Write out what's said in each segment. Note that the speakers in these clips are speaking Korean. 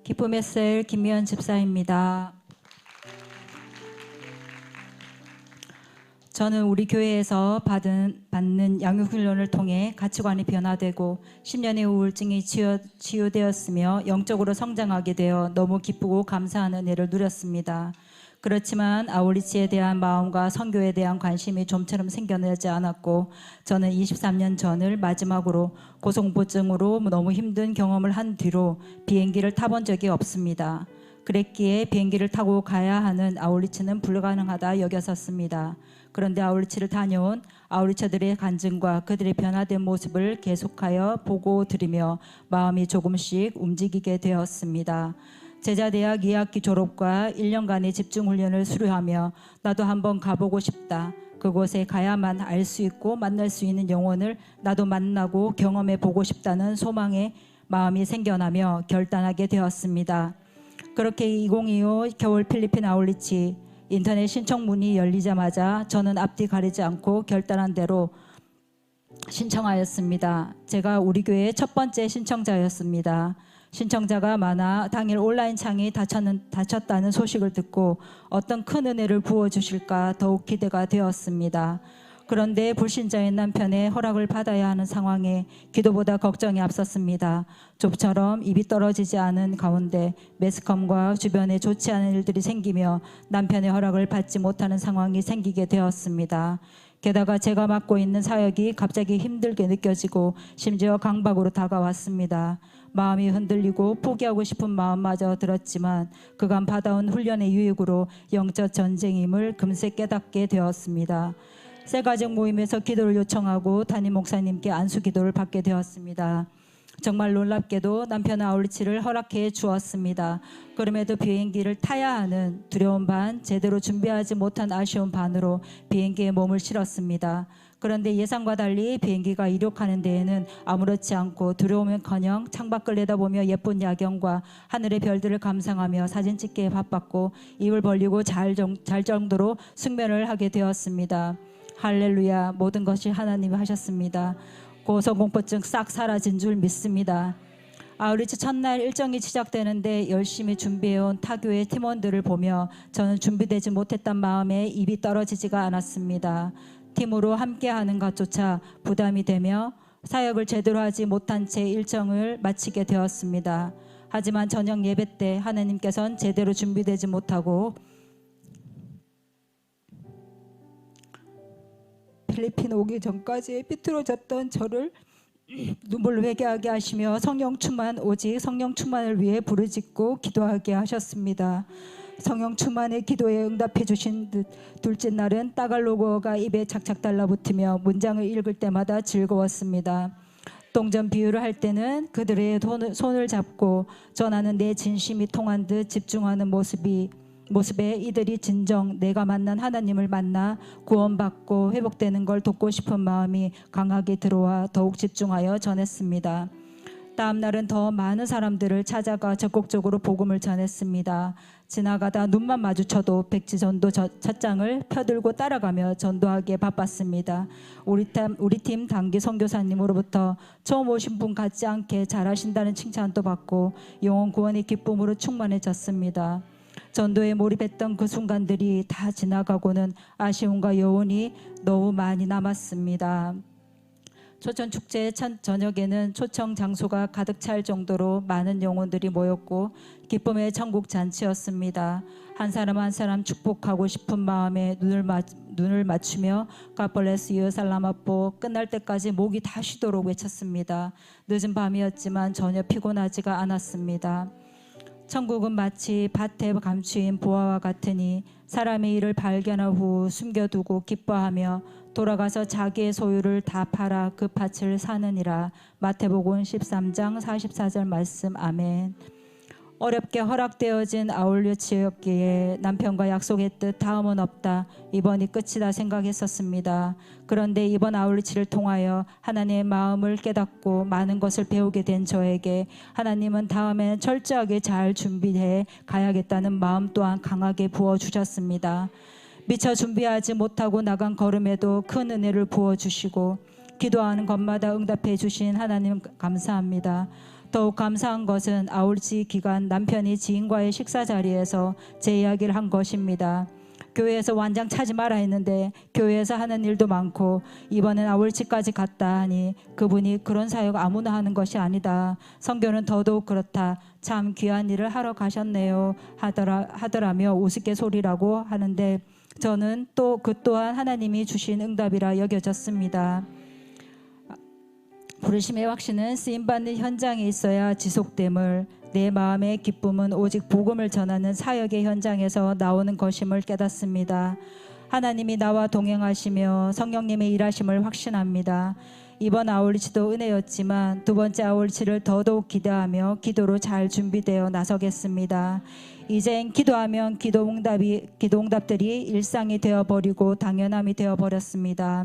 기쁨의 셀 김미연 집사입니다. 저는 우리 교회에서 받는 양육훈련을 통해 가치관이 변화되고 10년의 우울증이 치유되었으며 영적으로 성장하게 되어 너무 기쁘고 감사한 은혜를 누렸습니다. 그렇지만 아울리치에 대한 마음과 선교에 대한 관심이 좀처럼 생겨나지 않았고 저는 23년 전을 마지막으로 고성보증으로 너무 힘든 경험을 한 뒤로 비행기를 타본 적이 없습니다. 그랬기에 비행기를 타고 가야 하는 아울리치는 불가능하다 여겼었습니다. 그런데 아울리치를 다녀온 아울리처들의 간증과 그들의 변화된 모습을 계속하여 보고 들으며 마음이 조금씩 움직이게 되었습니다. 제자대학 2학기 졸업과 1년간의 집중훈련을 수료하며 나도 한번 가보고 싶다. 그곳에 가야만 알 수 있고 만날 수 있는 영혼을 나도 만나고 경험해 보고 싶다는 소망의 마음이 생겨나며 결단하게 되었습니다. 그렇게 2025 겨울 필리핀 아울리치 인터넷 신청문이 열리자마자 저는 앞뒤 가리지 않고 결단한 대로 신청하였습니다. 제가 우리 교회의 첫 번째 신청자였습니다. 신청자가 많아 당일 온라인 창이 닫혔다는 소식을 듣고 어떤 큰 은혜를 부어주실까 더욱 기대가 되었습니다. 그런데 불신자인 남편의 허락을 받아야 하는 상황에 기도보다 걱정이 앞섰습니다. 좀처럼 입이 떨어지지 않은 가운데 매스컴과 주변에 좋지 않은 일들이 생기며 남편의 허락을 받지 못하는 상황이 생기게 되었습니다. 게다가 제가 맡고 있는 사역이 갑자기 힘들게 느껴지고 심지어 강박으로 다가왔습니다. 마음이 흔들리고 포기하고 싶은 마음마저 들었지만 그간 받아온 훈련의 유익으로 영적 전쟁임을 금세 깨닫게 되었습니다. 새가족 모임에서 기도를 요청하고 담임 목사님께 안수 기도를 받게 되었습니다. 정말 놀랍게도 남편은 아울리치를 허락해 주었습니다. 그럼에도 비행기를 타야 하는 두려움 반, 제대로 준비하지 못한 아쉬움 반으로 비행기에 몸을 실었습니다. 그런데 예상과 달리 비행기가 이륙하는 데에는 아무렇지 않고 두려움은커녕 창밖을 내다보며 예쁜 야경과 하늘의 별들을 감상하며 사진 찍기에 바빴고 입을 벌리고 잘 정도로 숙면을 하게 되었습니다. 할렐루야, 모든 것이 하나님이 하셨습니다. 고소공포증 싹 사라진 줄 믿습니다. 아울리치 첫날 일정이 시작되는데 열심히 준비해온 타교의 팀원들을 보며 저는 준비되지 못했던 마음에 입이 떨어지지가 않았습니다. 팀으로 함께하는 것조차 부담이 되며 사역을 제대로 하지 못한 채 일정을 마치게 되었습니다. 하지만 저녁 예배 때 하나님께서는 제대로 준비되지 못하고 필리핀 오기 전까지 비틀어졌던 저를 눈물로 회개하게 하시며 성령 충만, 오직 성령 충만을 위해 부르짖고 기도하게 하셨습니다. 성령 충만의 기도에 응답해 주신 둘째 날은 따갈로그어가 입에 착착 달라붙으며 문장을 읽을 때마다 즐거웠습니다. 동전 비유를 할 때는 그들의 손을 잡고 전하는 내 진심이 통한 듯 집중하는 모습에 이들이 진정 내가 만난 하나님을 만나 구원받고 회복되는 걸 돕고 싶은 마음이 강하게 들어와 더욱 집중하여 전했습니다. 다음 날은 더 많은 사람들을 찾아가 적극적으로 복음을 전했습니다. 지나가다 눈만 마주쳐도 백지전도 찻장을 펴들고 따라가며 전도하기에 바빴습니다. 우리 팀 단기 선교사님으로부터 처음 오신 분 같지 않게 잘하신다는 칭찬도 받고 영혼 구원의 기쁨으로 충만해졌습니다. 전도에 몰입했던 그 순간들이 다 지나가고는 아쉬움과 여운이 너무 많이 남았습니다. 초천축제 저녁에는 초청 장소가 가득 찰 정도로 많은 영혼들이 모였고 기쁨의 천국 잔치였습니다. 한 사람 한 사람 축복하고 싶은 마음에 눈을 맞추며 God bless you 살라마포 끝날 때까지 목이 다 쉬도록 외쳤습니다. 늦은 밤이었지만 전혀 피곤하지가 않았습니다. 천국은 마치 밭에 감추인 보화와 같으니 사람의 일을 발견한 후 숨겨두고 기뻐하며 돌아가서 자기의 소유를 다 팔아 그 밭을 사느니라. 마태복음 13장 44절 말씀. 아멘. 어렵게 허락되어진 아울리치였기에 남편과 약속했듯 다음은 없다, 이번이 끝이다 생각했었습니다. 그런데 이번 아울리치를 통하여 하나님의 마음을 깨닫고 많은 것을 배우게 된 저에게 하나님은 다음에는 철저하게 잘 준비해 가야겠다는 마음 또한 강하게 부어주셨습니다. 미처 준비하지 못하고 나간 걸음에도 큰 은혜를 부어주시고 기도하는 것마다 응답해 주신 하나님 감사합니다. 더욱 감사한 것은 아울치 기간 남편이 지인과의 식사 자리에서 제 이야기를 한 것입니다. 교회에서 완장 차지 마라 했는데 교회에서 하는 일도 많고 이번엔 아울치까지 갔다 하니 그분이 그런 사역 아무나 하는 것이 아니다. 선교는 더더욱 그렇다. 참 귀한 일을 하러 가셨네요. 하더라며 우스갯소리라고 하는데 저는 또 그 또한 하나님이 주신 응답이라 여겨졌습니다. 부르심의 확신은 쓰임받는 현장에 있어야 지속됨을, 내 마음의 기쁨은 오직 복음을 전하는 사역의 현장에서 나오는 것임을 깨닫습니다. 하나님이 나와 동행하시며 성령님의 일하심을 확신합니다. 이번 아울리치도 은혜였지만 두 번째 아울리치를 더더욱 기대하며 기도로 잘 준비되어 나서겠습니다. 이젠 기도하면 기도 응답들이 일상이 되어버리고 당연함이 되어버렸습니다.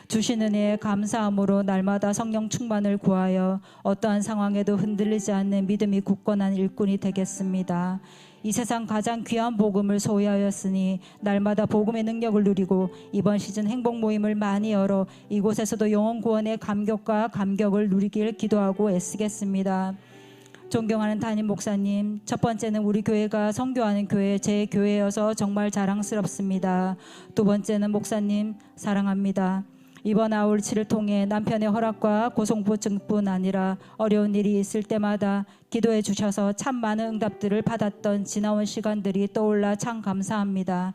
주신 은혜에 감사함으로 날마다 성령 충만을 구하여 어떠한 상황에도 흔들리지 않는 믿음이 굳건한 일꾼이 되겠습니다. 이 세상 가장 귀한 복음을 소유하였으니 날마다 복음의 능력을 누리고 이번 시즌 행복 모임을 많이 열어 이곳에서도 영혼 구원의 감격과 감격을 누리길 기도하고 애쓰겠습니다. 존경하는 담임 목사님, 첫 번째는 우리 교회가 선교하는 교회, 제 교회여서 정말 자랑스럽습니다. 두 번째는 목사님 사랑합니다. 이번 아울치를 통해 남편의 허락과 고소공포증뿐 아니라 어려운 일이 있을 때마다 기도해 주셔서 참 많은 응답들을 받았던 지나온 시간들이 떠올라 참 감사합니다.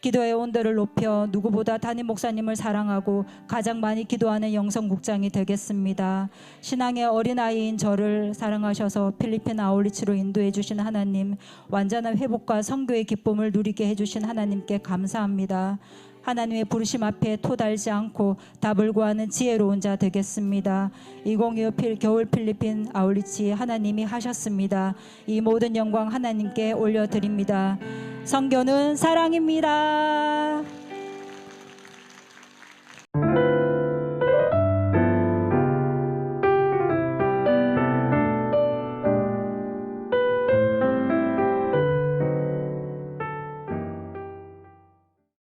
기도의 온도를 높여 누구보다 담임 목사님을 사랑하고 가장 많이 기도하는 영성국장이 되겠습니다. 신앙의 어린아이인 저를 사랑하셔서 필리핀 아울리치로 인도해 주신 하나님, 완전한 회복과 선교의 기쁨을 누리게 해주신 하나님께 감사합니다. 하나님의 부르심 앞에 토달지 않고 답을 구하는 지혜로운 자 되겠습니다. 2025 겨울 필리핀 아울리치 하나님이 하셨습니다. 이 모든 영광 하나님께 올려드립니다. 선교는 사랑입니다.